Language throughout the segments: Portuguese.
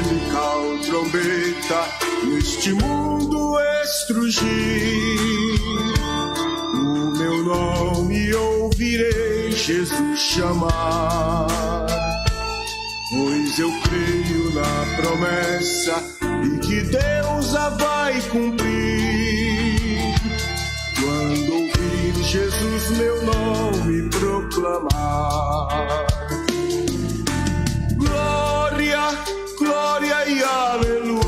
angelical trombeta neste mundo estrugir. O meu nome ouvirei Jesus chamar, pois eu creio na promessa e que Deus a vai cumprir. Quando ouvir Jesus meu nome proclamar, glória, glória e aleluia,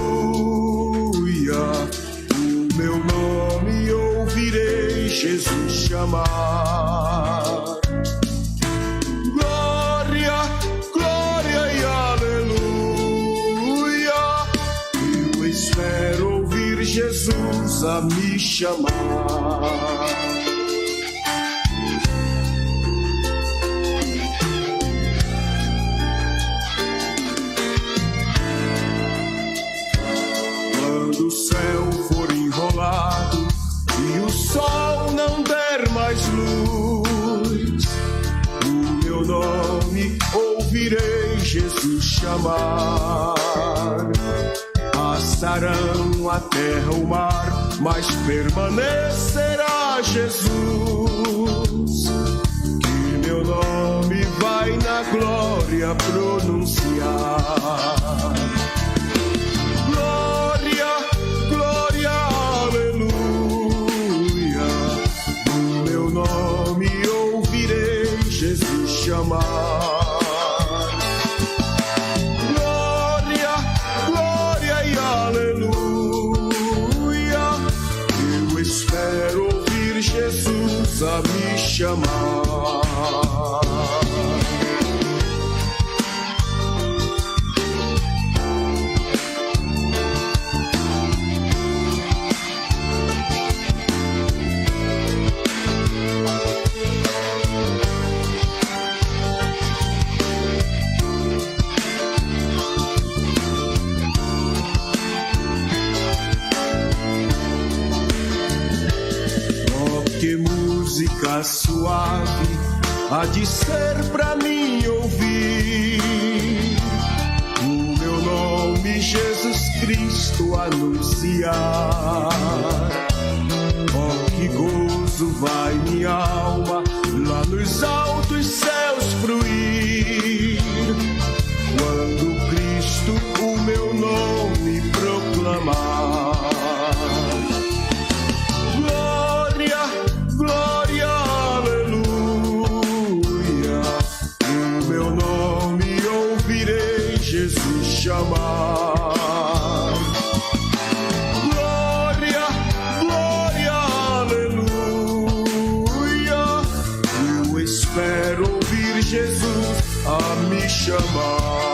o meu nome ouvirei Jesus chamar. Glória, glória e aleluia, eu espero ouvir Jesus a me chamar. Quando o céu for enrolado e o sol não der mais luz, o meu nome ouvirei Jesus chamar. Passarão a terra, o mar, mas permanecerá Jesus, que meu nome vai na glória pronunciar. Glória, glória, aleluia, o meu nome ouvirei Jesus chamar. Glória, glória e aleluia, eu espero ouvir Jesus a me chamar. Que música suave há de ser pra mim ouvir, o meu nome Jesus Cristo anunciar. Oh, que gozo vai minha alma lá nos altos céus fruir, quando Cristo o meu nome proclamar. Glória, aleluia, o meu nome ouvirei Jesus chamar. Glória, glória, aleluia, eu espero ouvir Jesus a me chamar.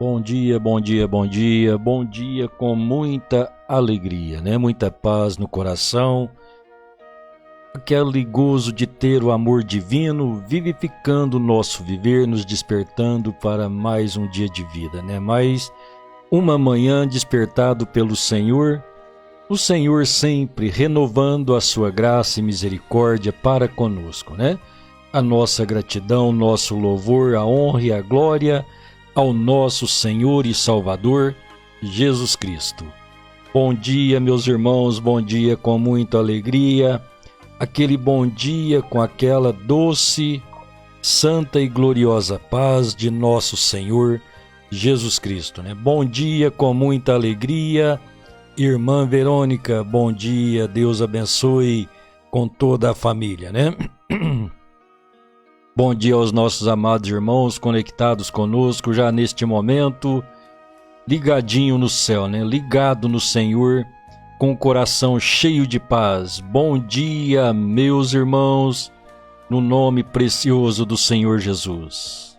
Bom dia, bom dia, bom dia, bom dia com muita alegria, né? Muita paz no coração, aquele gozo de ter o amor divino vivificando o nosso viver, nos despertando para mais um dia de vida, né? Mais uma manhã despertado pelo Senhor, o Senhor sempre renovando a sua graça e misericórdia para conosco, né? A nossa gratidão, nosso louvor, a honra e a glória ao nosso Senhor e Salvador, Jesus Cristo. Bom dia, meus irmãos, bom dia com muita alegria, aquele bom dia com aquela doce, santa e gloriosa paz de nosso Senhor Jesus Cristo, né? Bom dia com muita alegria, irmã Verônica, bom dia, Deus abençoe com toda a família, né? Bom dia aos nossos amados irmãos conectados conosco já neste momento, ligadinho no céu, né? Ligado no Senhor, com o coração cheio de paz. Bom dia, meus irmãos, no nome precioso do Senhor Jesus.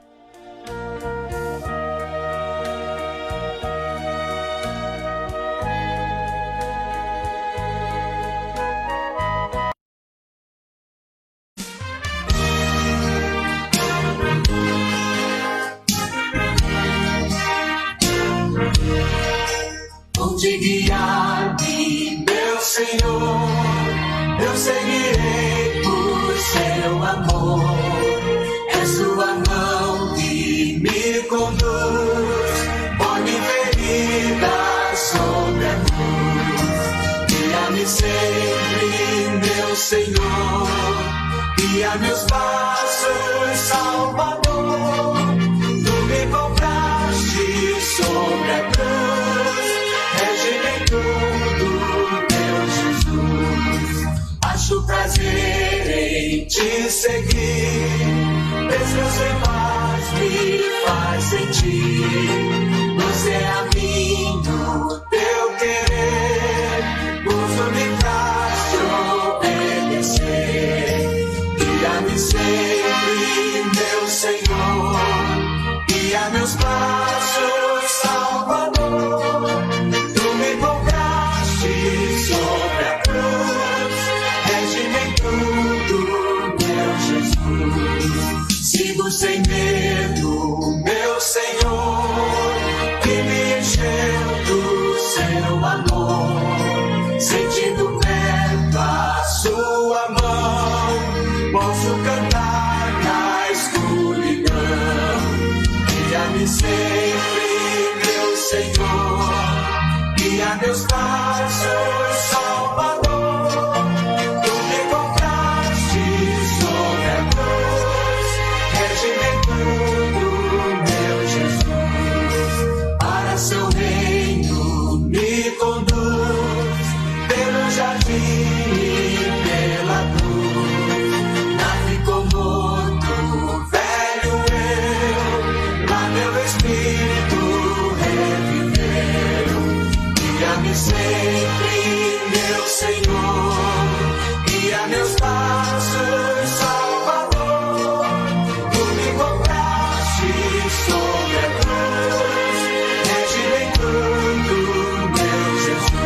Onde guiar-me, meu Senhor, eu seguirei por seu amor. É sua mão que me conduz, põe-me ferida sobre a cruz. Guia-me sempre, meu Senhor, guia meus passos, Salvador. Tu me compraste sobre a cruz, rege-me em tudo, meu Jesus. Acho prazer em te seguir, Deus em paz me faz sentir. Você é a mim do teu querer, uso-me pra te obedecer. Guia-me sempre, meu Senhor, guia meus passos, Salvador. Tu me compraste sobre a cruz, rege-me em tudo, meu Jesus. Sigo sem medo, meu Senhor, que me encheu do seu amor. Sentindo perto a sua mão, posso cantar na escuridão. Guia-me sempre, meu Senhor, guia meus passos, Salvador. Tu me compraste sobre a cruz, rege-me em tudo, meu Jesus. Para seu reino me conduz, pelo jardim e pela cruz. Nasci como velho eu, lá meu espírito reviveu. Guia-me sempre, meu Senhor, guia meus passos, Salvador. Tu me compraste sobre a cruz, rege-me em tudo, meu Jesus.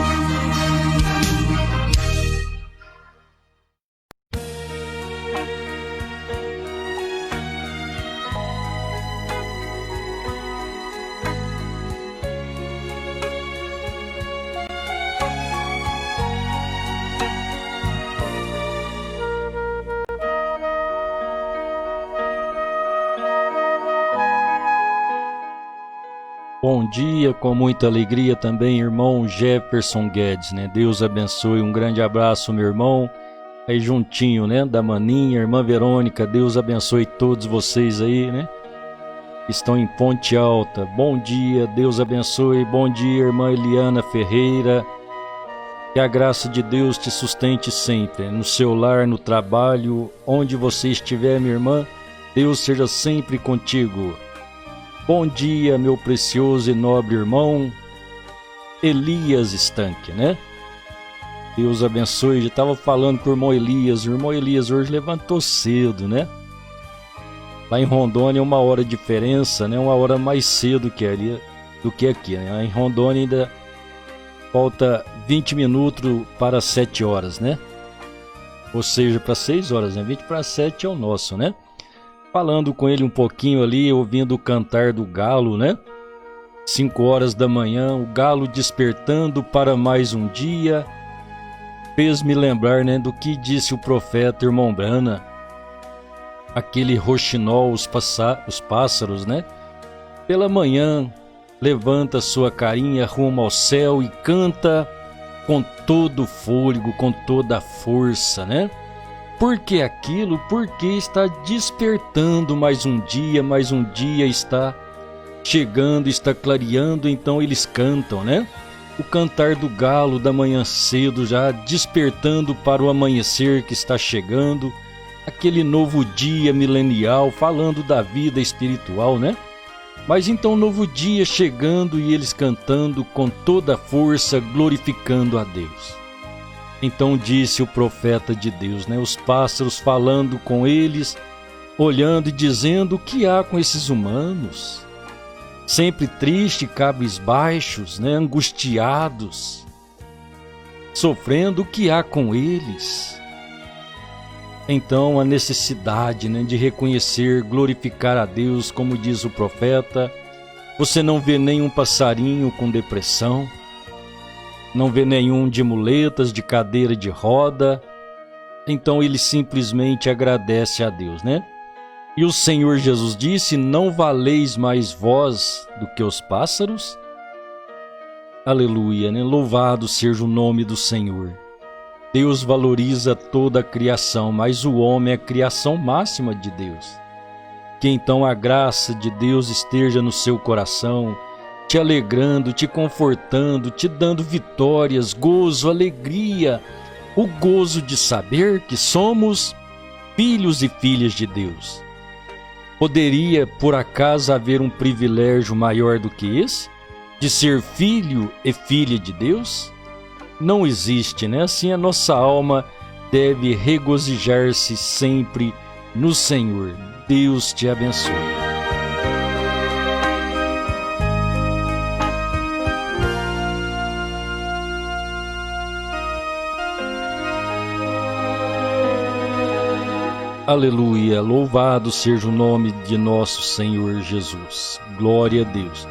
Bom dia, com muita alegria também, irmão Jefferson Guedes, né? Deus abençoe, um grande abraço, meu irmão, aí juntinho, né? Da maninha, irmã Verônica, Deus abençoe todos vocês aí, né? Que estão em Ponte Alta. Bom dia, Deus abençoe, bom dia, irmã Eliana Ferreira. Que a graça de Deus te sustente sempre, no seu lar, no trabalho, onde você estiver, minha irmã, Deus seja sempre contigo. Bom dia, meu precioso e nobre irmão Elias Estanque, né? Deus abençoe. Já estava falando com o irmão Elias hoje levantou cedo, né? Lá em Rondônia é 1 hora de diferença, né? 1 hora mais cedo que ali. do que aqui, né? Em Rondônia ainda falta 20 minutos para 7 horas, né? Ou seja, para 6 horas, né? 20 para 7 é o nosso, né? Falando com ele um pouquinho ali, ouvindo o cantar do galo, né? 5 horas da manhã, o galo despertando para mais um dia. Fez-me lembrar, né, do que disse o profeta Irmão Brana. Aquele roxinol, os pássaros, né? Pela manhã, levanta sua carinha rumo ao céu e canta com todo o fôlego, com toda a força, né? Por que aquilo? Porque está despertando mais um dia está chegando, está clareando, então eles cantam, né? O cantar do galo da manhã cedo, já despertando para o amanhecer que está chegando, aquele novo dia milenial, falando da vida espiritual, né? Mas então novo dia chegando e eles cantando com toda a força, glorificando a Deus. Então disse o profeta de Deus, né? Os pássaros falando com eles, olhando e dizendo: o que há com esses humanos? Sempre tristes, cabisbaixos, né? Angustiados, sofrendo, o que há com eles? Então a necessidade, né, de reconhecer, glorificar a Deus, como diz o profeta. Você não vê nenhum passarinho com depressão, não vê nenhum de muletas, de cadeira de roda. Então ele simplesmente agradece a Deus, né? E o Senhor Jesus disse: não valeis mais vós do que os pássaros? Aleluia, né? Louvado seja o nome do Senhor. Deus valoriza toda a criação, mas o homem é a criação máxima de Deus. Que então a graça de Deus esteja no seu coração, te alegrando, te confortando, te dando vitórias, gozo, alegria, o gozo de saber que somos filhos e filhas de Deus. Poderia, por acaso, haver um privilégio maior do que esse? De ser filho e filha de Deus? Não existe, né? Assim a nossa alma deve regozijar-se sempre no Senhor. Deus te abençoe. Aleluia, louvado seja o nome de nosso Senhor Jesus. Glória a Deus.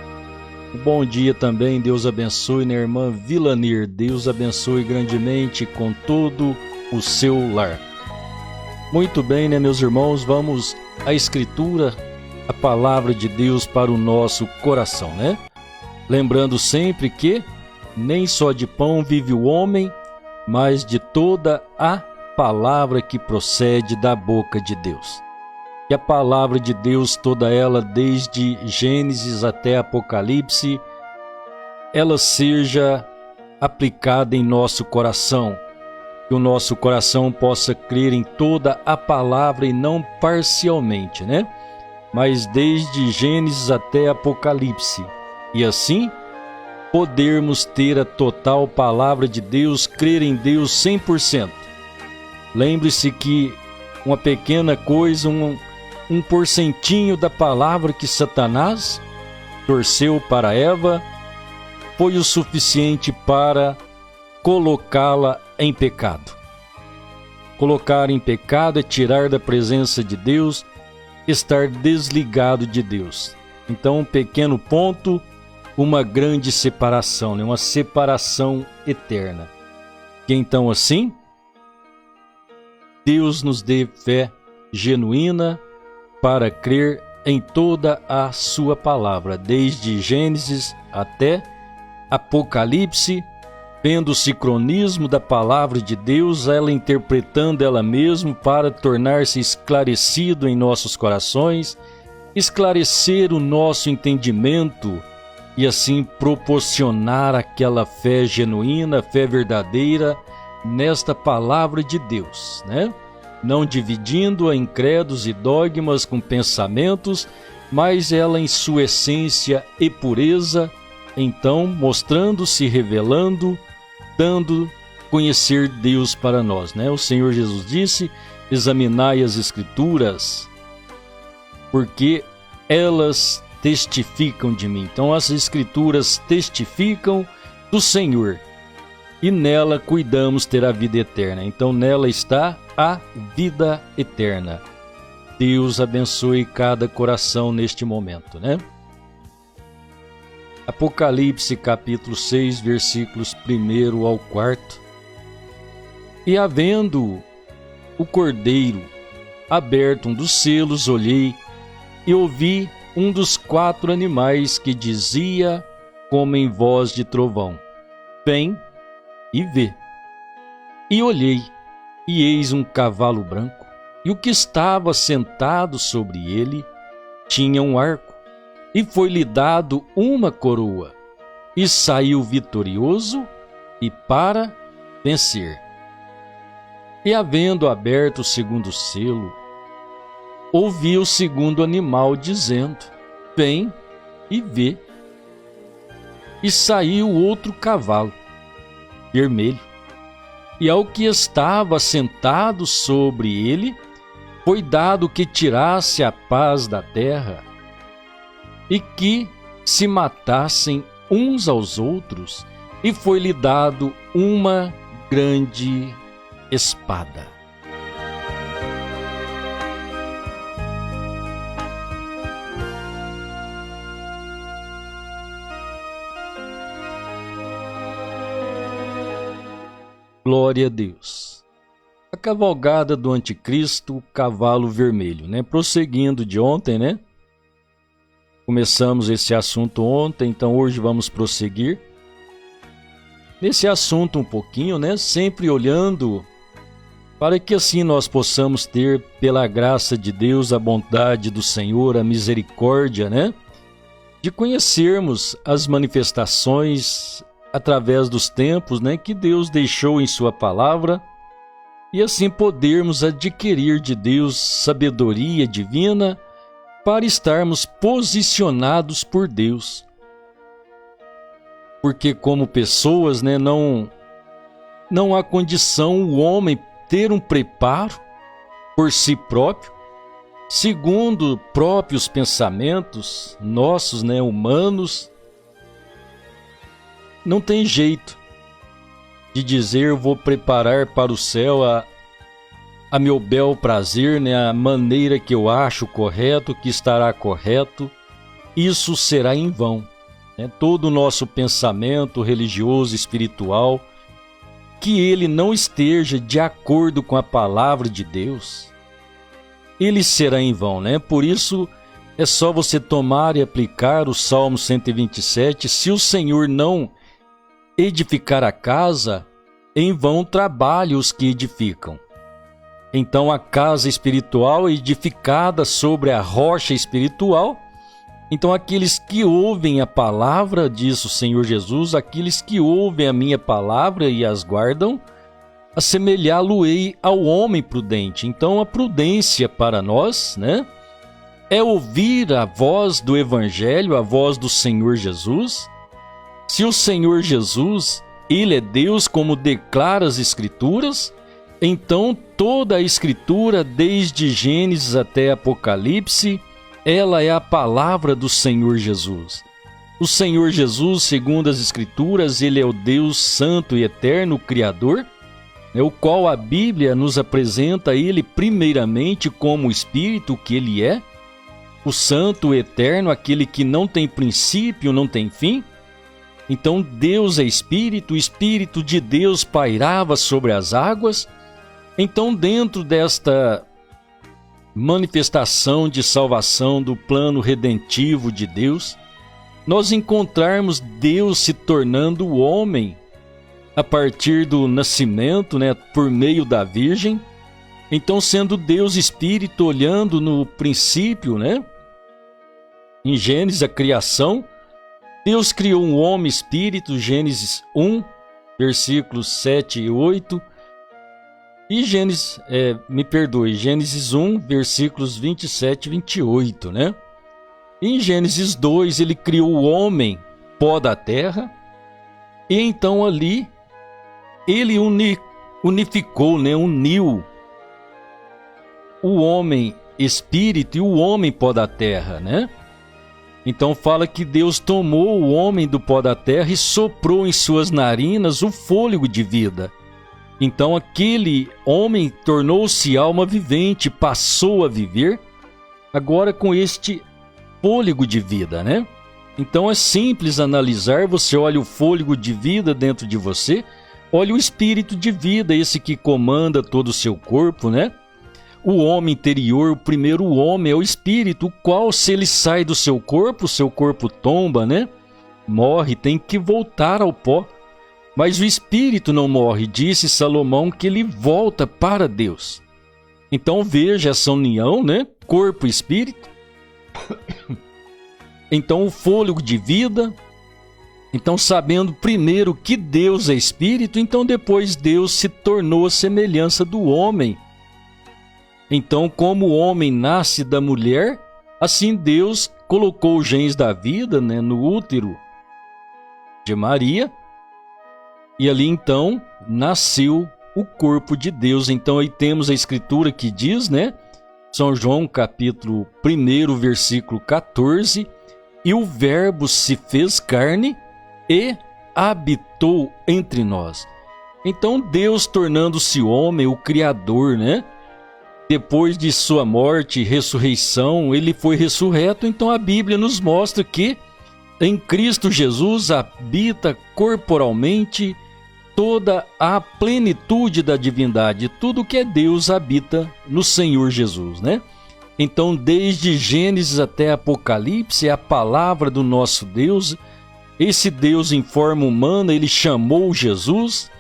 Um bom dia também, Deus abençoe na irmã Vilanir. Deus abençoe grandemente com todo o seu lar. Muito bem, né, meus irmãos? Vamos à Escritura, a palavra de Deus para o nosso coração, né? Lembrando sempre que nem só de pão vive o homem, mas de toda a palavra que procede da boca de Deus. Que a palavra de Deus, toda ela, desde Gênesis até Apocalipse, ela seja aplicada em nosso coração. Que o nosso coração possa crer em toda a palavra e não parcialmente, né? Mas desde Gênesis até Apocalipse. E assim, podermos ter a total palavra de Deus, crer em Deus 100%. Lembre-se que uma pequena coisa, um porcentinho da palavra que Satanás torceu para Eva, foi o suficiente para colocá-la em pecado. Colocar em pecado é tirar da presença de Deus, estar desligado de Deus. Então, um pequeno ponto, uma grande separação, né? Uma separação eterna. Que então assim, Deus nos dê fé genuína para crer em toda a sua palavra, desde Gênesis até Apocalipse, vendo o sincronismo da palavra de Deus, ela interpretando ela mesma para tornar-se esclarecido em nossos corações, esclarecer o nosso entendimento e assim proporcionar aquela fé genuína, fé verdadeira nesta palavra de Deus, né? Não dividindo-a em credos e dogmas com pensamentos, mas ela em sua essência e pureza, então mostrando-se, revelando, dando conhecer Deus para nós, né? O Senhor Jesus disse: examinai as Escrituras, porque elas testificam de mim. Então as Escrituras testificam do Senhor e nela cuidamos ter a vida eterna. Então nela está a vida eterna. Deus abençoe cada coração neste momento, né? Apocalipse capítulo 6, versículos 1 ao 4. E havendo o cordeiro aberto um dos selos, olhei e ouvi um dos 4 animais que dizia como em voz de trovão: vem e vê. E olhei, e eis um cavalo branco, e o que estava sentado sobre ele tinha um arco, e foi-lhe dado uma coroa, e saiu vitorioso e para vencer. E havendo aberto o segundo selo, ouvi o segundo animal dizendo: vem e vê. E saiu outro cavalo, vermelho, e ao que estava sentado sobre ele, foi dado que tirasse a paz da terra, e que se matassem uns aos outros, e foi-lhe dado uma grande espada. Glória a Deus. A cavalgada do anticristo, o cavalo vermelho, né? Prosseguindo de ontem, né? Começamos esse assunto ontem, então hoje vamos prosseguir nesse assunto um pouquinho, né? Sempre olhando para que assim nós possamos ter, pela graça de Deus, a bondade do Senhor, a misericórdia, né? De conhecermos as manifestações através dos tempos, né? Que Deus deixou em sua palavra, e assim podermos adquirir de Deus sabedoria divina para estarmos posicionados por Deus. Porque como pessoas, né, não há condição o homem ter um preparo por si próprio, segundo próprios pensamentos nossos, né, humanos. Não tem jeito de dizer eu vou preparar para o céu a meu bel prazer, né, a maneira que eu acho correto, que estará correto. Isso será em vão, né? Todo o nosso pensamento religioso, espiritual, que ele não esteja de acordo com a palavra de Deus, ele será em vão, né? Por isso é só você tomar e aplicar o Salmo 127, se o Senhor não edificar a casa, em vão trabalham os que edificam. Então a casa espiritual é edificada sobre a rocha espiritual. Então aqueles que ouvem a palavra, diz o Senhor Jesus, aqueles que ouvem a minha palavra e as guardam, assemelhá-lo-ei ao homem prudente. Então a prudência para nós, né, é ouvir a voz do Evangelho, a voz do Senhor Jesus. Se o Senhor Jesus, Ele é Deus, como declara as Escrituras, então toda a Escritura, desde Gênesis até Apocalipse, ela é a palavra do Senhor Jesus. O Senhor Jesus, segundo as Escrituras, Ele é o Deus Santo e Eterno, Criador, o qual a Bíblia nos apresenta Ele primeiramente como o Espírito que Ele é, o Santo Eterno, aquele que não tem princípio, não tem fim. Então Deus é Espírito, o Espírito de Deus pairava sobre as águas. Então, dentro desta manifestação de salvação do plano redentivo de Deus, nós encontrarmos Deus se tornando o homem a partir do nascimento, né, por meio da Virgem. Então, sendo Deus Espírito, olhando no princípio, né, em Gênesis, a criação, Deus criou um homem espírito, Gênesis 1, versículos 7 e 8. E Gênesis 1, versículos 27 e 28, né? Em Gênesis 2, ele criou o homem, pó da terra, e então ali ele unificou, né? Uniu o homem espírito e o homem pó da terra, né? Então fala que Deus tomou o homem do pó da terra e soprou em suas narinas o fôlego de vida. Então aquele homem tornou-se alma vivente, passou a viver agora com este fôlego de vida, né? Então é simples analisar, você olha o fôlego de vida dentro de você, olha o espírito de vida, esse que comanda todo o seu corpo, né? O homem interior, o primeiro homem é o espírito, o qual, se ele sai do seu corpo tomba, né? Morre, tem que voltar ao pó. Mas o espírito não morre, disse Salomão que ele volta para Deus. Então veja essa união, né? Corpo e espírito. Então o fôlego de vida. Então, sabendo primeiro que Deus é espírito, então depois Deus se tornou a semelhança do homem. Então, como o homem nasce da mulher, assim Deus colocou os genes da vida, né, no útero de Maria, e ali então nasceu o corpo de Deus. Então aí temos a escritura que diz, né, São João capítulo 1, versículo 14, e o verbo se fez carne e habitou entre nós. Então Deus, tornando-se homem, o Criador, né? Depois de sua morte e ressurreição, ele foi ressurreto. Então a Bíblia nos mostra que em Cristo Jesus habita corporalmente toda a plenitude da divindade. Tudo que é Deus habita no Senhor Jesus, né? Então, desde Gênesis até Apocalipse, é a palavra do nosso Deus. Esse Deus em forma humana, ele chamou Jesus,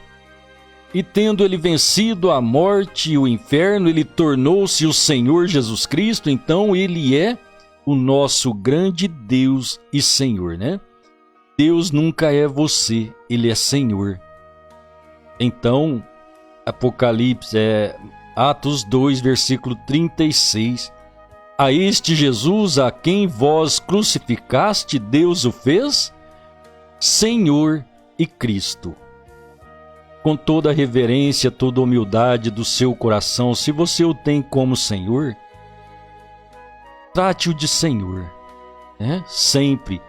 e tendo ele vencido a morte e o inferno, ele tornou-se o Senhor Jesus Cristo. Então ele é o nosso grande Deus e Senhor, né? Deus nunca é você, ele é Senhor. Então, Apocalipse, Atos 2, versículo 36. A este Jesus, a quem vós crucificaste, Deus o fez Senhor e Cristo. Com toda a reverência, toda a humildade do seu coração, se você o tem como Senhor, trate-o de Senhor, né? Sempre.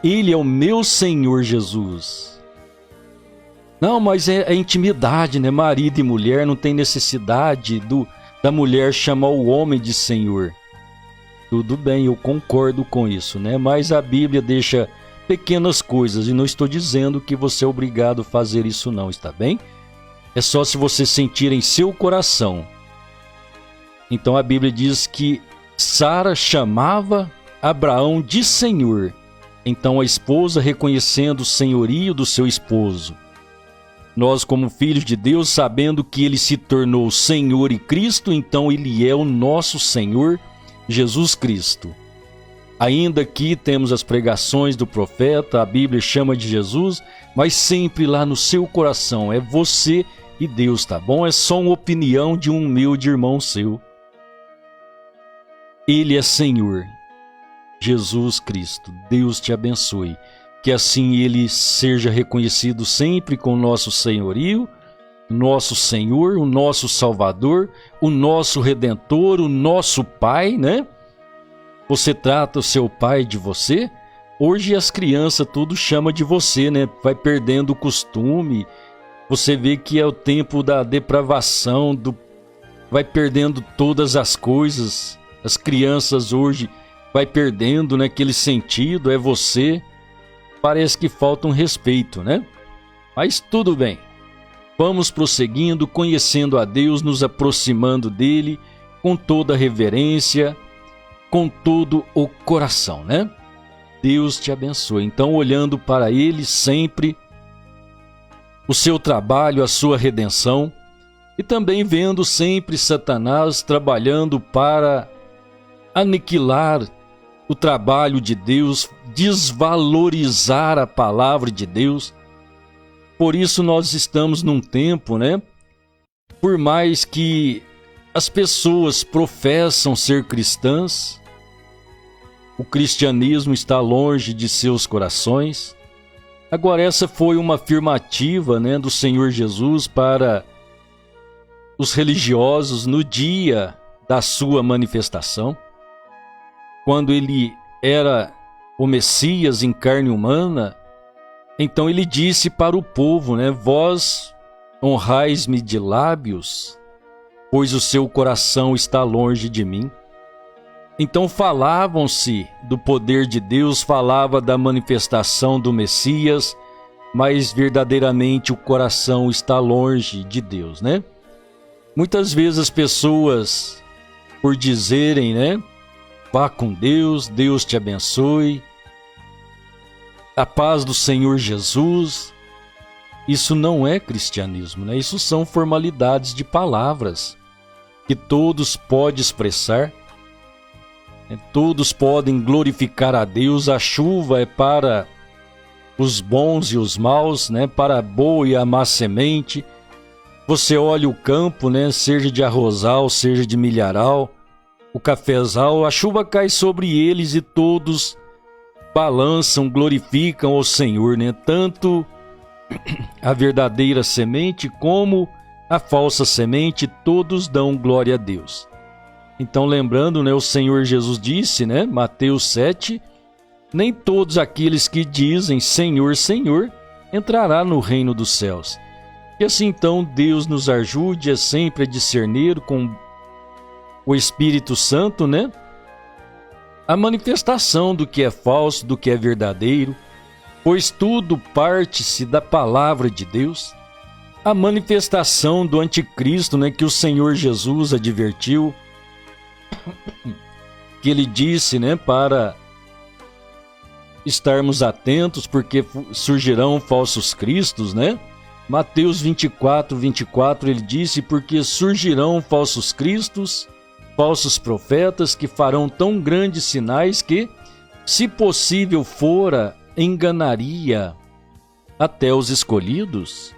Ele é o meu Senhor Jesus. Não, mas é intimidade, né? Marido e mulher, não tem necessidade da mulher chamar o homem de Senhor. Tudo bem, eu concordo com isso, né? Mas a Bíblia deixa pequenas coisas, e não estou dizendo que você é obrigado a fazer isso não, está bem? É só se você sentir em seu coração. Então a Bíblia diz que Sara chamava Abraão de Senhor. Então a esposa reconhecendo o senhorio do seu esposo. Nós, como filhos de Deus, sabendo que ele se tornou Senhor e Cristo, então ele é o nosso Senhor Jesus Cristo. Ainda aqui temos as pregações do profeta, a Bíblia chama de Jesus, mas sempre lá no seu coração, é você e Deus, tá bom? É só uma opinião de um humilde irmão seu. Ele é Senhor, Jesus Cristo. Deus te abençoe. Que assim ele seja reconhecido sempre com o nosso senhorio, nosso Senhor, o nosso Salvador, o nosso Redentor, o nosso Pai, né? Você trata o seu pai de você? Hoje as crianças tudo chama de você, né? Vai perdendo o costume. Você vê que é o tempo da depravação, vai perdendo todas as coisas. As crianças hoje vai perdendo, né, aquele sentido, é você. Parece que falta um respeito, né? Mas tudo bem. Vamos prosseguindo, conhecendo a Deus, nos aproximando dele com toda a reverência, com todo o coração, né? Deus te abençoe. Então, olhando para ele sempre, o seu trabalho, a sua redenção, e também vendo sempre Satanás trabalhando para aniquilar o trabalho de Deus, desvalorizar a palavra de Deus. Por isso nós estamos num tempo, né? Por mais que as pessoas professam ser cristãs, o cristianismo está longe de seus corações. Agora essa foi uma afirmativa, né, do Senhor Jesus para os religiosos no dia da sua manifestação, quando ele era o Messias em carne humana, então ele disse para o povo, né? Vós honrais-me de lábios, pois o seu coração está longe de mim. Então falavam-se do poder de Deus, falava da manifestação do Messias, mas verdadeiramente o coração está longe de Deus, né? Muitas vezes as pessoas, por dizerem, né? Vá com Deus, Deus te abençoe, a paz do Senhor Jesus, isso não é cristianismo, né? Isso são formalidades de palavras que todos podem expressar, né? Todos podem glorificar a Deus. A chuva é para os bons e os maus, né? Para a boa e a má semente. Você olha o campo, né? Seja de arrozal, seja de milharal, o cafezal, a chuva cai sobre eles e todos balançam, glorificam ao Senhor, né? Tanto a verdadeira semente como a falsa semente, todos dão glória a Deus. Então, lembrando, né? O Senhor Jesus disse, né? Mateus 7, nem todos aqueles que dizem Senhor, Senhor, entrará no reino dos céus. E assim, então, Deus nos ajude sempre a discernir com o Espírito Santo, né? A manifestação do que é falso, do que é verdadeiro, pois tudo parte-se da palavra de Deus. A manifestação do anticristo, né? Que o Senhor Jesus advertiu, que ele disse, né? Para estarmos atentos, porque surgirão falsos cristos, né? Mateus 24, 24, ele disse, porque surgirão falsos cristos, falsos profetas, que farão tão grandes sinais que, se possível fora, enganaria até os escolhidos.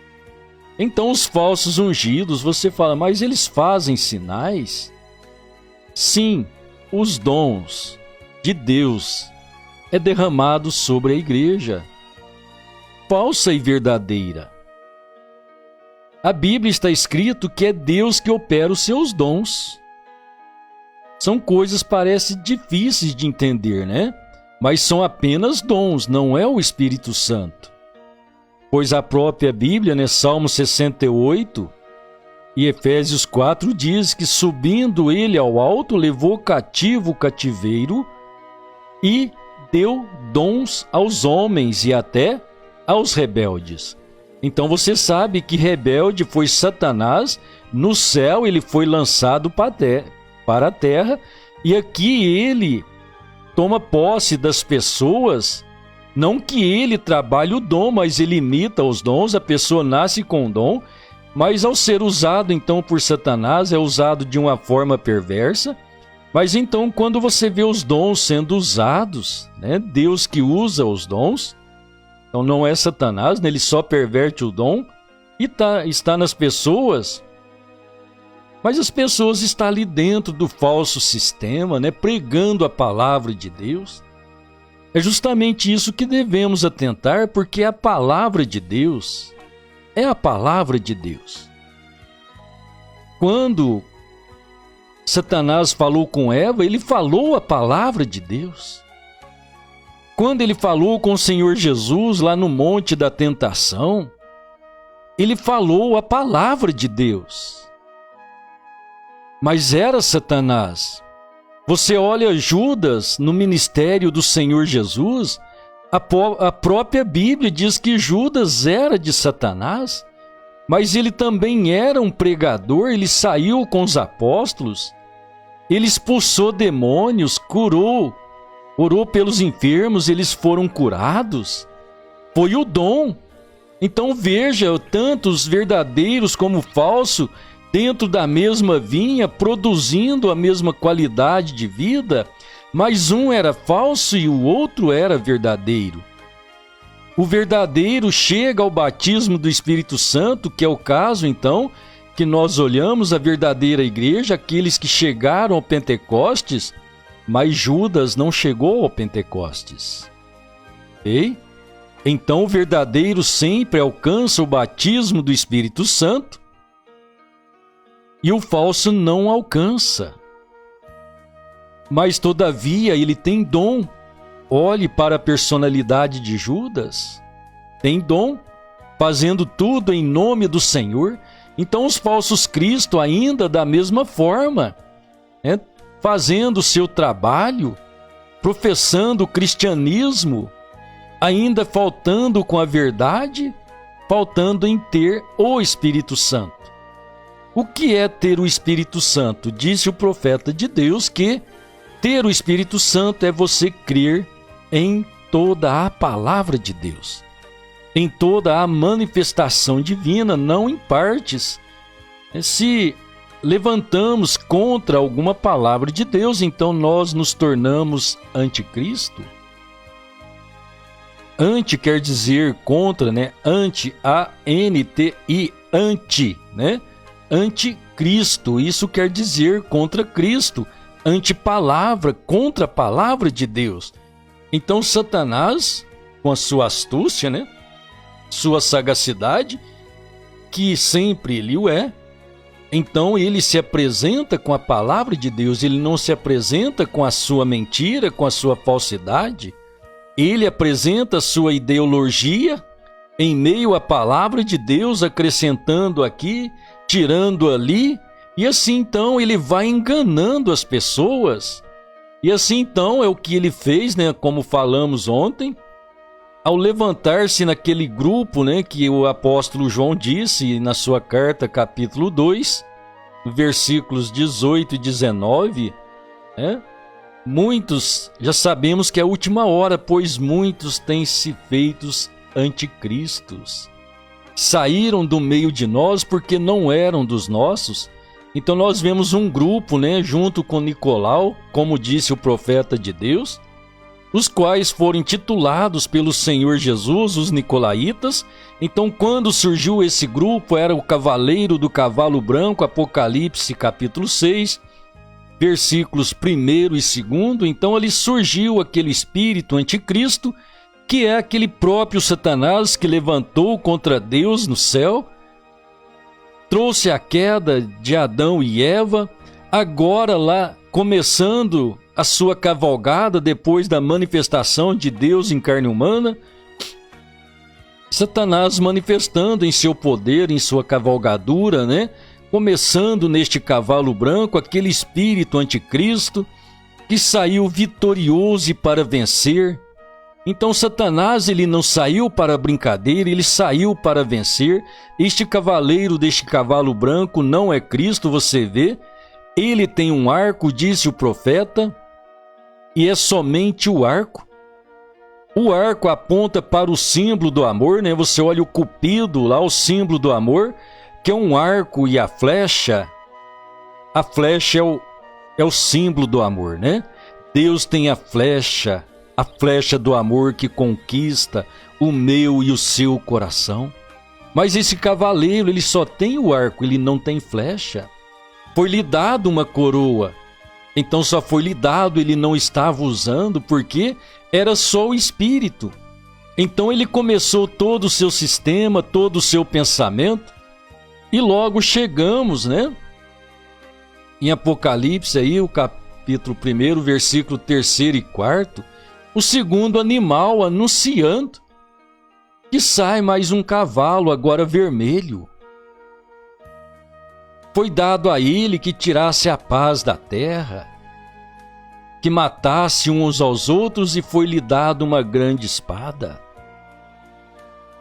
Então os falsos ungidos, você fala, mas eles fazem sinais? Sim, os dons de Deus é derramado sobre a igreja, falsa e verdadeira. A Bíblia está escrito que é Deus que opera os seus dons. São coisas, parece, difíceis de entender, né? Mas são apenas dons, não é o Espírito Santo. Pois a própria Bíblia, né, Salmo 68 e Efésios 4 diz que subindo ele ao alto, levou cativo o cativeiro e deu dons aos homens e até aos rebeldes. Então você sabe que rebelde foi Satanás, no céu ele foi lançado para a terra, e aqui ele toma posse das pessoas, não que ele trabalhe o dom, mas ele imita os dons, a pessoa nasce com o dom, mas ao ser usado então por Satanás, é usado de uma forma perversa. Mas então quando você vê os dons sendo usados, né, Deus que usa os dons, então não é Satanás, né, ele só perverte o dom e está nas pessoas. Mas as pessoas estão ali dentro do falso sistema, né, pregando a palavra de Deus. É justamente isso que devemos atentar, porque a palavra de Deus é a palavra de Deus. Quando Satanás falou com Eva, ele falou a palavra de Deus. Quando ele falou com o Senhor Jesus lá no Monte da Tentação, ele falou a palavra de Deus. Mas era Satanás. Você olha Judas no ministério do Senhor Jesus, a própria Bíblia diz que Judas era de Satanás, mas ele também era um pregador, ele saiu com os apóstolos, ele expulsou demônios, curou, orou pelos enfermos, eles foram curados. Foi o dom. Então veja, tanto os verdadeiros como falsos, dentro da mesma vinha, produzindo a mesma qualidade de vida, mas um era falso e o outro era verdadeiro. O verdadeiro chega ao batismo do Espírito Santo, que é o caso, então, que nós olhamos a verdadeira igreja, aqueles que chegaram ao Pentecostes, mas Judas não chegou ao Pentecostes. Ok? Então o verdadeiro sempre alcança o batismo do Espírito Santo e o falso não alcança. Mas todavia ele tem dom, olhe para a personalidade de Judas. Tem dom, fazendo tudo em nome do Senhor. Então os falsos cristos ainda da mesma forma, né, fazendo o seu trabalho, professando o cristianismo, ainda faltando com a verdade, faltando em ter o Espírito Santo. O que é ter o Espírito Santo? Disse o profeta de Deus que ter o Espírito Santo é você crer em toda a palavra de Deus, em toda a manifestação divina, não em partes. Se levantamos contra alguma palavra de Deus, então nós nos tornamos anticristo. Anti quer dizer contra, né? Anti, A-N-T-I, anti, né? Anticristo, isso quer dizer contra Cristo. Antipalavra, contra a palavra de Deus. Então Satanás, com a sua astúcia, né? Sua sagacidade, que sempre ele o é, então ele se apresenta com a palavra de Deus, ele não se apresenta com a sua mentira, com a sua falsidade. Ele apresenta a sua ideologia em meio à palavra de Deus, acrescentando aqui, tirando ali, e assim então ele vai enganando as pessoas. E assim então é o que ele fez, né, como falamos ontem, ao levantar-se naquele grupo, né, que o apóstolo João disse na sua carta, capítulo 2, versículos 18 e 19, né? Muitos, já sabemos que é a última hora, pois muitos têm se feitos anticristos. Saíram do meio de nós porque não eram dos nossos. Então nós vemos um grupo, né, junto com Nicolau, como disse o profeta de Deus, os quais foram intitulados pelo Senhor Jesus, os nicolaítas. Então quando surgiu esse grupo, era o cavaleiro do cavalo branco, Apocalipse capítulo 6, versículos 1 e 2, então ali surgiu aquele espírito anticristo, que é aquele próprio Satanás que levantou contra Deus no céu, trouxe a queda de Adão e Eva, agora lá começando a sua cavalgada depois da manifestação de Deus em carne humana, Satanás manifestando em seu poder, em sua cavalgadura, né? Começando neste cavalo branco, aquele espírito anticristo que saiu vitorioso e para vencer. Então Satanás, ele não saiu para brincadeira, ele saiu para vencer. Este cavaleiro deste cavalo branco não é Cristo, você vê. Ele tem um arco, disse o profeta, e é somente o arco. O arco aponta para o símbolo do amor, né? Você olha o cupido lá, o símbolo do amor, que é um arco, e a flecha é o símbolo do amor, né? Deus tem a flecha do amor que conquista o meu e o seu coração. Mas esse cavaleiro, ele só tem o arco, ele não tem flecha. Foi-lhe dado uma coroa, então só foi-lhe dado, ele não estava usando, porque era só o espírito. Então ele começou todo o seu sistema, todo o seu pensamento, e logo chegamos, né, em Apocalipse, aí, o capítulo 1, versículo 3 e 4, o segundo animal anunciando que sai mais um cavalo, agora vermelho. Foi dado a ele que tirasse a paz da terra, que matasse uns aos outros, e foi-lhe dado uma grande espada.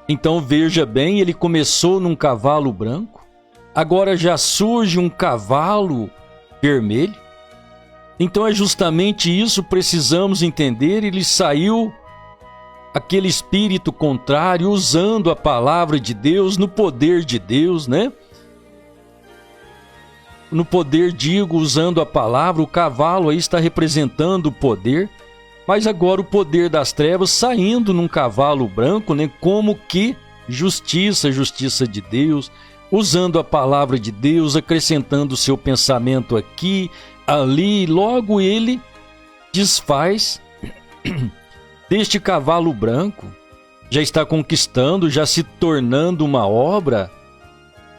Então veja bem, ele começou num cavalo branco, agora já surge um cavalo vermelho. Então é justamente isso, precisamos entender. Ele saiu, aquele espírito contrário, usando a palavra de Deus, no poder de Deus, né? No poder, digo, usando a palavra. O cavalo aí está representando o poder, mas agora o poder das trevas saindo num cavalo branco, né? Como que justiça de Deus, usando a palavra de Deus, acrescentando o seu pensamento aqui, ali, logo ele desfaz deste cavalo branco, já está conquistando, já se tornando uma obra.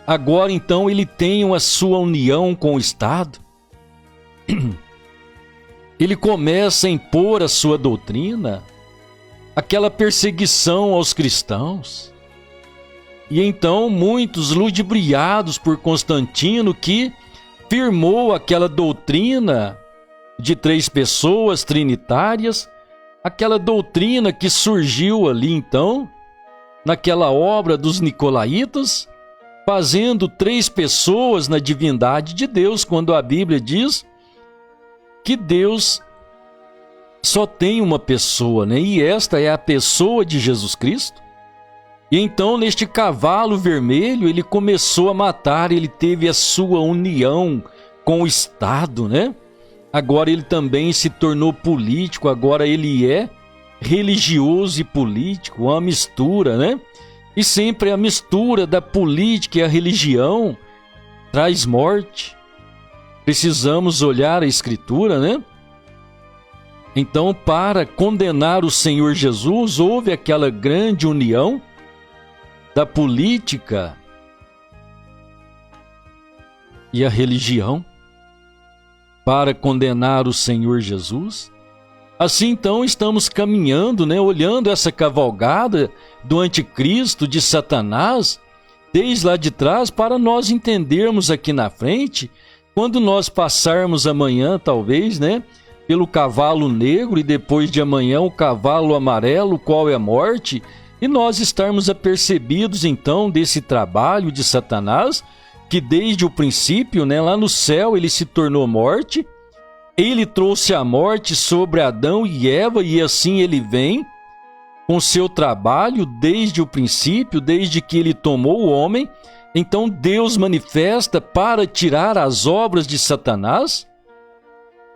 Agora então ele tem a sua união com o Estado. ele começa a impor a sua doutrina, aquela perseguição aos cristãos. E então muitos, ludibriados por Constantino, que firmou aquela doutrina de 3 pessoas trinitárias, aquela doutrina que surgiu ali então, naquela obra dos Nicolaítas, fazendo 3 pessoas na divindade de Deus, quando a Bíblia diz que Deus só tem uma pessoa, né? E esta é a pessoa de Jesus Cristo. E então, neste cavalo vermelho, ele começou a matar, ele teve a sua união com o Estado, né? Agora ele também se tornou político, agora ele é religioso e político, uma mistura, né? E sempre a mistura da política e a religião traz morte. Precisamos olhar a Escritura, né? Então, para condenar o Senhor Jesus, houve aquela grande união da política e a religião para condenar o Senhor Jesus. Assim, então, estamos caminhando, né, olhando essa cavalgada do anticristo, de Satanás, desde lá de trás, para nós entendermos aqui na frente, quando nós passarmos amanhã, talvez, né, pelo cavalo negro e depois de amanhã o cavalo amarelo, qual é a morte, e nós estarmos apercebidos, então, desse trabalho de Satanás, que desde o princípio, né, lá no céu, ele se tornou morte. Ele trouxe a morte sobre Adão e Eva, e assim ele vem com seu trabalho desde o princípio, desde que ele tomou o homem. Então Deus manifesta para tirar as obras de Satanás.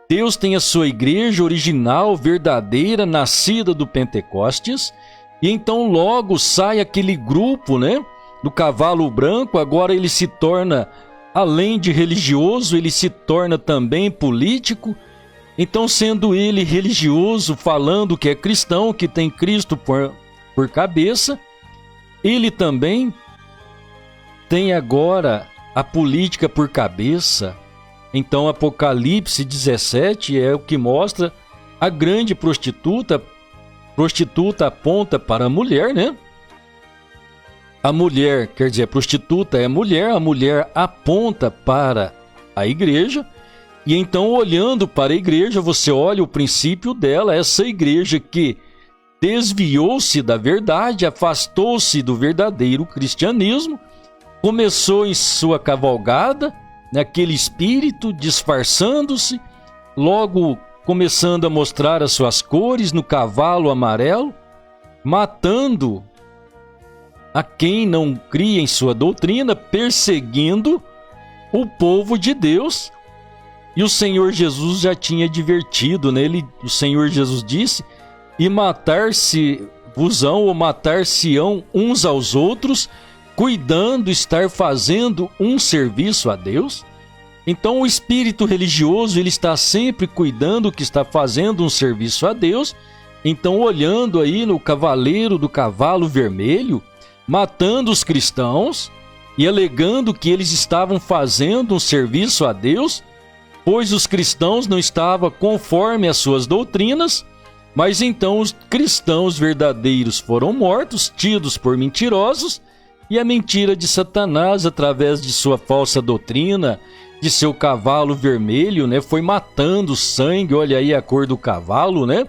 Deus tem a sua igreja original, verdadeira, nascida do Pentecostes, e então logo sai aquele grupo, né, do cavalo branco. Agora ele se torna, além de religioso, ele se torna também político. Então, sendo ele religioso, falando que é cristão, que tem Cristo por cabeça, ele também tem agora a política por cabeça. Então, Apocalipse 17 é o que mostra a grande prostituta. Prostituta aponta para a mulher, né? A mulher, quer dizer, a prostituta é a mulher aponta para a igreja. E então, olhando para a igreja, você olha o princípio dela, essa igreja que desviou-se da verdade, afastou-se do verdadeiro cristianismo, começou em sua cavalgada, naquele espírito, disfarçando-se, logo começando a mostrar as suas cores no cavalo amarelo, matando a quem não cria em sua doutrina, perseguindo o povo de Deus. E o Senhor Jesus já tinha advertido, né? O Senhor Jesus disse: e matar-se-vos-ão ou matar-se-ão uns aos outros, cuidando estar fazendo um serviço a Deus. Então o espírito religioso, ele está sempre cuidando que está fazendo um serviço a Deus. Então, olhando aí no cavaleiro do cavalo vermelho, matando os cristãos e alegando que eles estavam fazendo um serviço a Deus, pois os cristãos não estavam conforme as suas doutrinas. Mas então os cristãos verdadeiros foram mortos, tidos por mentirosos, e a mentira de Satanás, através de sua falsa doutrina, de seu cavalo vermelho, né, foi matando sangue. Olha aí a cor do cavalo, né?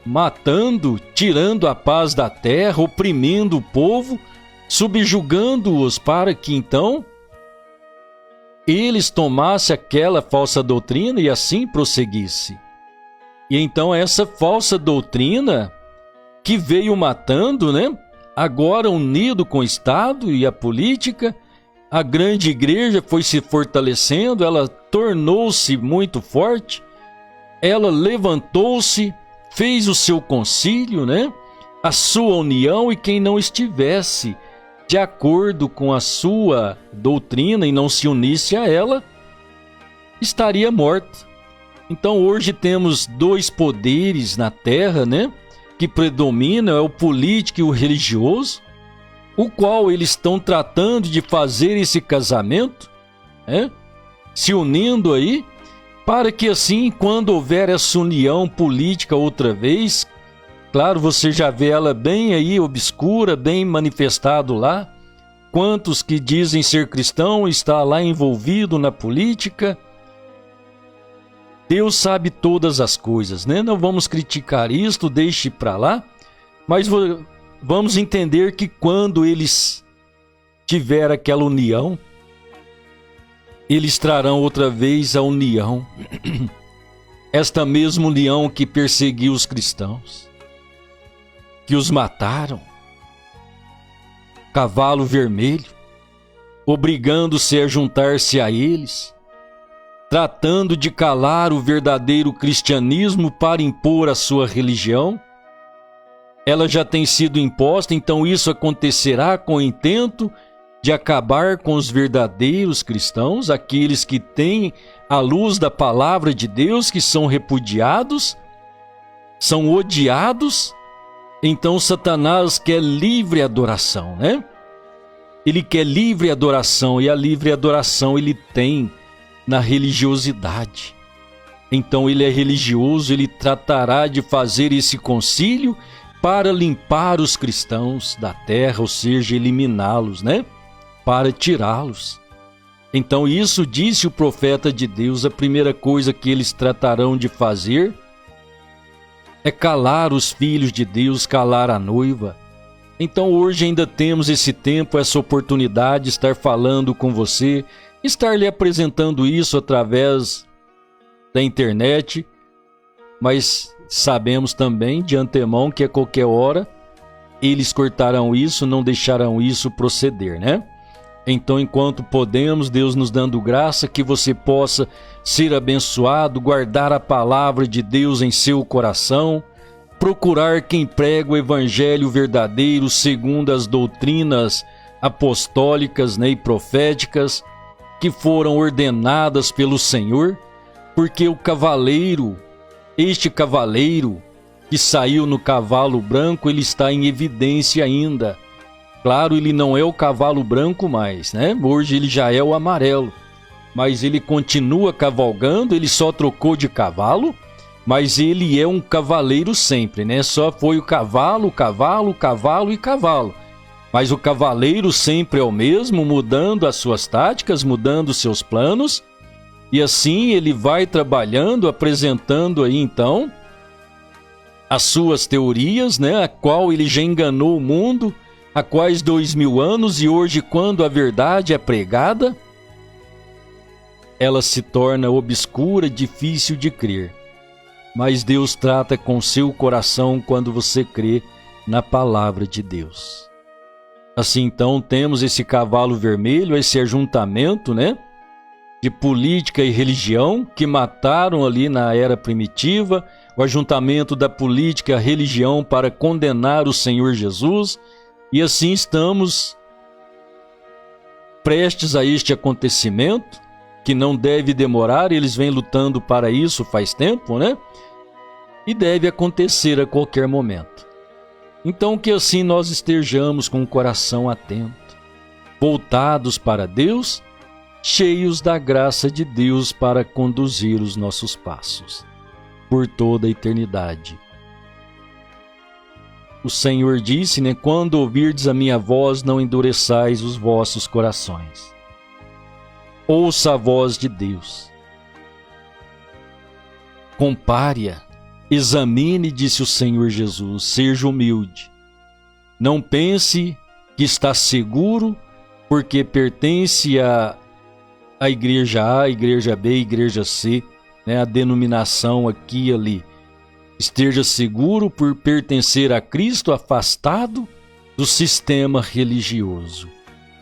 Matando, tirando a paz da terra, oprimindo o povo, subjugando-os para que então eles tomassem aquela falsa doutrina e assim prosseguisse. E então essa falsa doutrina que veio matando, né? Agora unido com o Estado e a política, a grande igreja foi se fortalecendo, ela tornou-se muito forte, ela levantou-se, fez o seu concílio, né? A sua união, e quem não estivesse de acordo com a sua doutrina e não se unisse a ela, estaria morto. Então hoje temos 2 poderes na terra, né, que predominam, é o político e o religioso, o qual eles estão tratando de fazer esse casamento, né, se unindo aí, para que assim, quando houver essa união política outra vez, claro, você já vê ela bem aí obscura, bem manifestado lá, quantos que dizem ser cristão está lá envolvido na política. Deus sabe todas as coisas, né? Não vamos criticar isto, deixe para lá, mas vamos entender que quando eles tiver aquela união, eles trarão outra vez a união, esta mesma união que perseguiu os cristãos, que os mataram, cavalo vermelho, obrigando-se a juntar-se a eles, tratando de calar o verdadeiro cristianismo para impor a sua religião. Ela já tem sido imposta, então isso acontecerá com o intento de acabar com os verdadeiros cristãos, aqueles que têm a luz da palavra de Deus, que são repudiados, são odiados. Então Satanás quer livre adoração, né? Ele quer livre adoração, e a livre adoração ele tem na religiosidade. Então ele é religioso, ele tratará de fazer esse concílio para limpar os cristãos da terra, ou seja, eliminá-los, né? Para tirá-los. Então isso disse o profeta de Deus, a primeira coisa que eles tratarão de fazer é calar os filhos de Deus, calar a noiva. Então hoje ainda temos esse tempo, essa oportunidade de estar falando com você, estar lhe apresentando isso através da internet, mas sabemos também de antemão que a qualquer hora eles cortarão isso, não deixarão isso proceder, né? Então, enquanto podemos, Deus nos dando graça, que você possa ser abençoado, guardar a palavra de Deus em seu coração, procurar quem prega o evangelho verdadeiro segundo as doutrinas apostólicas, né, e proféticas que foram ordenadas pelo Senhor, porque o cavaleiro, este cavaleiro que saiu no cavalo branco, ele está em evidência ainda. Claro, ele não é o cavalo branco mais, né? Hoje ele já é o amarelo, mas ele continua cavalgando, ele só trocou de cavalo, mas ele é um cavaleiro sempre, né? Só foi o cavalo, cavalo, cavalo e cavalo. Mas o cavaleiro sempre é o mesmo, mudando as suas táticas, mudando os seus planos, e assim ele vai trabalhando, apresentando aí então as suas teorias, né? A qual ele já enganou o mundo há quase 2000 anos, e hoje, quando a verdade é pregada, ela se torna obscura, difícil de crer. Mas Deus trata com seu coração quando você crê na palavra de Deus. Assim, então, temos esse cavalo vermelho, esse ajuntamento, né, de política e religião que mataram ali na era primitiva, o ajuntamento da política e a religião para condenar o Senhor Jesus. E assim estamos prestes a este acontecimento, que não deve demorar, eles vêm lutando para isso faz tempo, né? E deve acontecer a qualquer momento. Então que assim nós estejamos com o coração atento, voltados para Deus, cheios da graça de Deus para conduzir os nossos passos por toda a eternidade. O Senhor disse, né? Quando ouvirdes a minha voz, não endureçais os vossos corações. Ouça a voz de Deus. Compare-a, examine, disse o Senhor Jesus, seja humilde. Não pense que está seguro porque pertence à igreja A, à igreja B, à igreja C, né? A denominação aqui e ali. Esteja seguro por pertencer a Cristo, afastado do sistema religioso.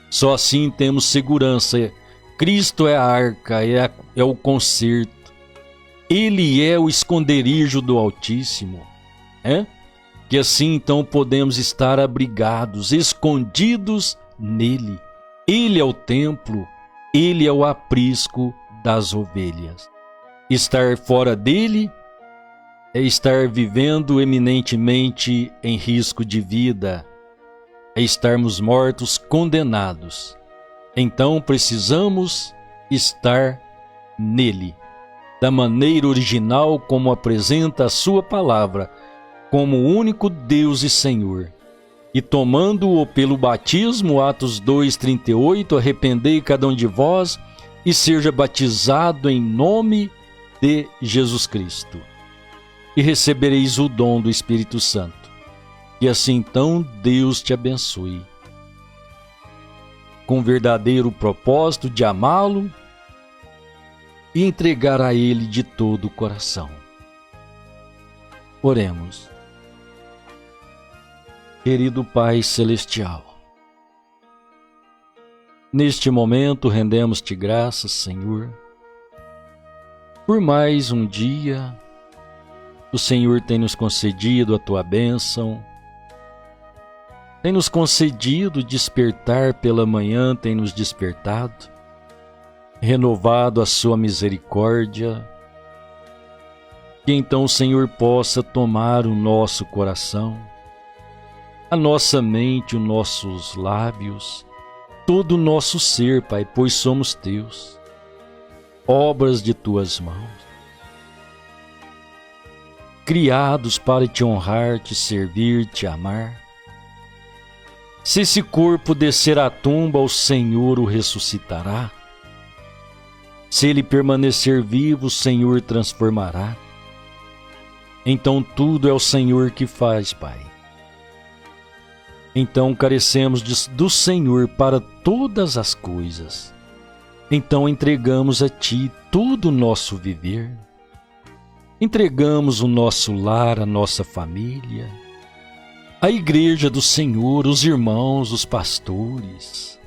Só assim temos segurança. Cristo é a arca, é o conserto. Ele é o esconderijo do Altíssimo. Que assim então podemos estar abrigados, escondidos nele. Ele é o templo, ele é o aprisco das ovelhas. Estar fora dele é estar vivendo eminentemente em risco de vida, é estarmos mortos, condenados. Então precisamos estar nele, da maneira original como apresenta a sua palavra, como único Deus e Senhor. E tomando-o pelo batismo, Atos 2:38, arrependei cada um de vós e seja batizado em nome de Jesus Cristo. E recebereis o dom do Espírito Santo. E assim então Deus te abençoe, com verdadeiro propósito de amá-lo e entregar a Ele de todo o coração. Oremos. Querido Pai Celestial, neste momento rendemos-te graças, Senhor, por mais um dia. O Senhor tem nos concedido a tua bênção, tem nos concedido despertar pela manhã, tem nos despertado, renovado a sua misericórdia. Que então o Senhor possa tomar o nosso coração, a nossa mente, os nossos lábios, todo o nosso ser, Pai, pois somos teus, obras de tuas mãos, criados para te honrar, te servir, te amar. Se esse corpo descer à tumba, o Senhor o ressuscitará. Se ele permanecer vivo, o Senhor transformará. Então tudo é o Senhor que faz, Pai. Então carecemos do Senhor para todas as coisas. Então entregamos a Ti todo o nosso viver. Entregamos o nosso lar, a nossa família, a igreja do Senhor, os irmãos, os pastores,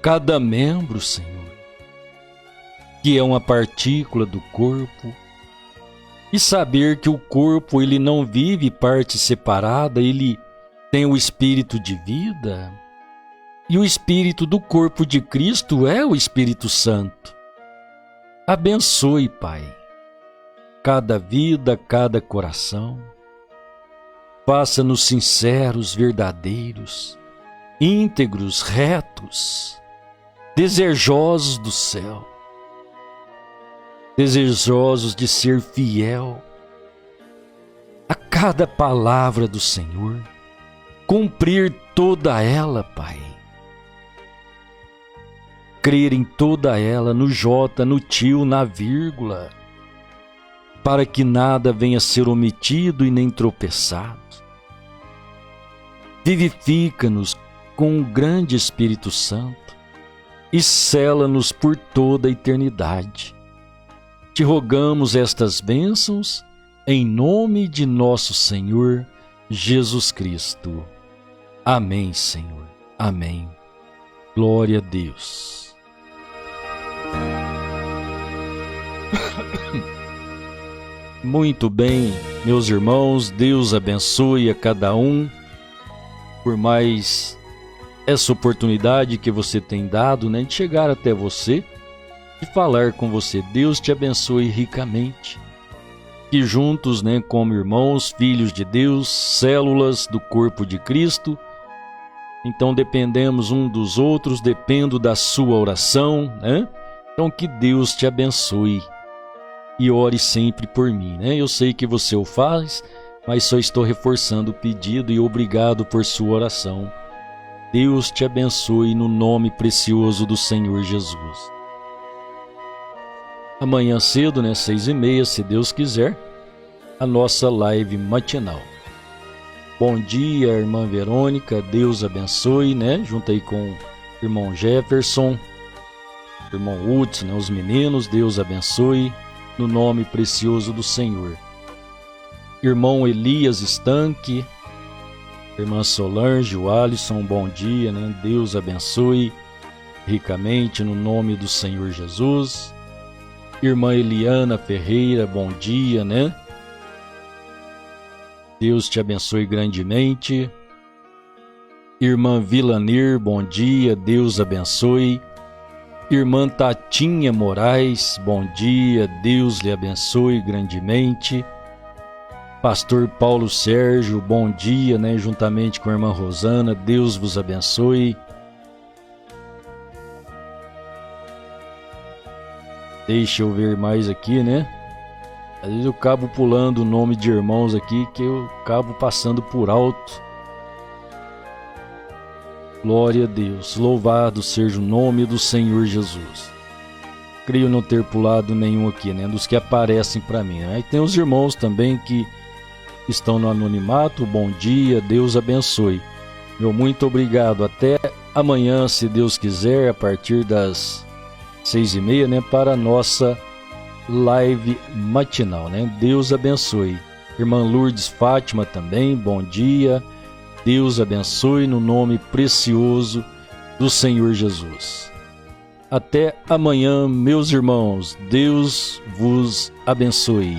cada membro, Senhor, que é uma partícula do corpo, e saber que o corpo ele não vive parte separada, ele tem o espírito de vida, e o espírito do corpo de Cristo é o Espírito Santo. Abençoe, Pai, cada vida, cada coração. Faça-nos sinceros, verdadeiros, íntegros, retos, desejosos do céu, desejosos de ser fiel a cada palavra do Senhor, cumprir toda ela, Pai. Crer em toda ela, no J, no tio, na vírgula, para que nada venha a ser omitido e nem tropeçado. Vivifica-nos com o grande Espírito Santo e sela-nos por toda a eternidade. Te rogamos estas bênçãos em nome de nosso Senhor Jesus Cristo. Amém, Senhor. Amém. Glória a Deus. Muito bem, meus irmãos, Deus abençoe a cada um por mais essa oportunidade que você tem dado, né, de chegar até você, de falar com você. Deus te abençoe ricamente. Que juntos, né, como irmãos, filhos de Deus, células do corpo de Cristo, então dependemos um dos outros, dependo da sua oração, né? Então que Deus te abençoe. E ore sempre por mim, né? Eu sei que você o faz, mas só estou reforçando o pedido e obrigado por sua oração. Deus te abençoe no nome precioso do Senhor Jesus. Amanhã cedo, né, 6h30, se Deus quiser, a nossa live matinal. Bom dia, irmã Verônica, Deus abençoe, né? Junto aí com o irmão Jefferson, irmão Hudson, né? Os meninos, Deus abençoe. No nome precioso do Senhor. Irmão Elias Estanque, irmã Solange, o Alisson, bom dia, né? Deus abençoe ricamente no nome do Senhor Jesus. Irmã Eliana Ferreira, bom dia, né? Deus te abençoe grandemente. Irmã Vilanir, bom dia, Deus abençoe. Irmã Tatinha Moraes, bom dia, Deus lhe abençoe grandemente. Pastor Paulo Sérgio, bom dia, né? Juntamente com a irmã Rosana, Deus vos abençoe. Deixa eu ver mais aqui, né? Às vezes eu acabo pulando o nome de irmãos aqui que eu acabo passando por alto. Glória a Deus, louvado seja o nome do Senhor Jesus. Creio não ter pulado nenhum aqui, né? Dos que aparecem para mim. Aí tem os irmãos também que estão no anonimato. Bom dia, Deus abençoe. Meu muito obrigado. Até amanhã, se Deus quiser, a partir das 6h30, né? Para a nossa live matinal, né? Deus abençoe. Irmã Lourdes Fátima também, bom dia. Deus abençoe no nome precioso do Senhor Jesus. Até amanhã, meus irmãos. Deus vos abençoe.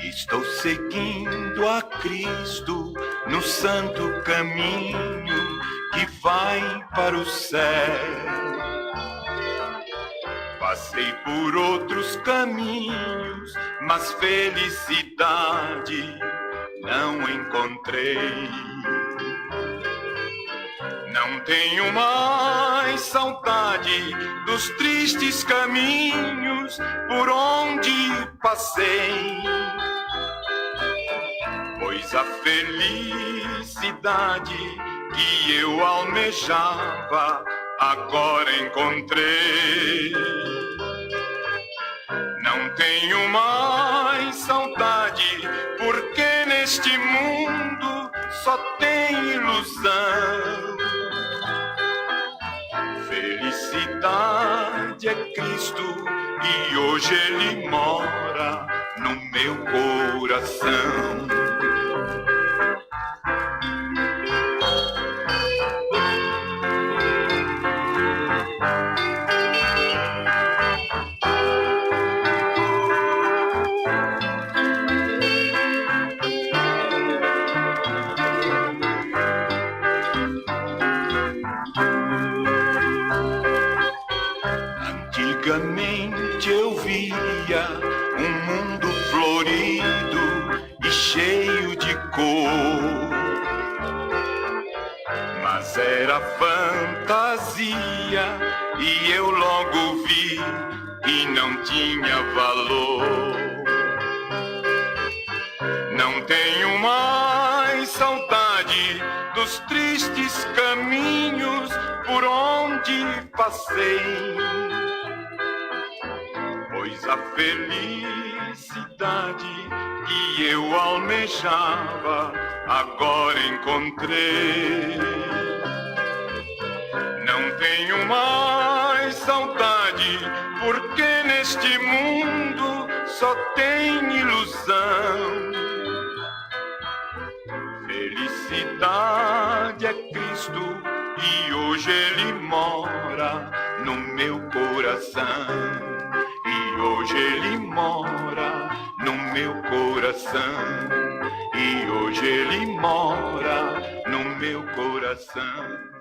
Estou seguindo a Cristo no santo caminho que vai para o céu. Passei por outros caminhos, mas felicidade não encontrei. Não tenho mais saudade dos tristes caminhos por onde passei, pois a felicidade que eu almejava agora encontrei. Não tenho mais saudade, porque neste mundo só tem ilusão. Felicidade é Cristo e hoje Ele mora no meu coração. Antigamente eu via um mundo florido e cheio de cor, mas era fantasia e eu logo vi e não tinha valor. Não tenho mais saudade dos tristes caminhos por onde passei, pois a felicidade que eu almejava agora encontrei. Não tenho mais saudade, porque neste mundo só tem ilusão. Felicidade é Cristo e hoje Ele mora no meu coração. E hoje Ele mora no meu coração. E hoje Ele mora no meu coração.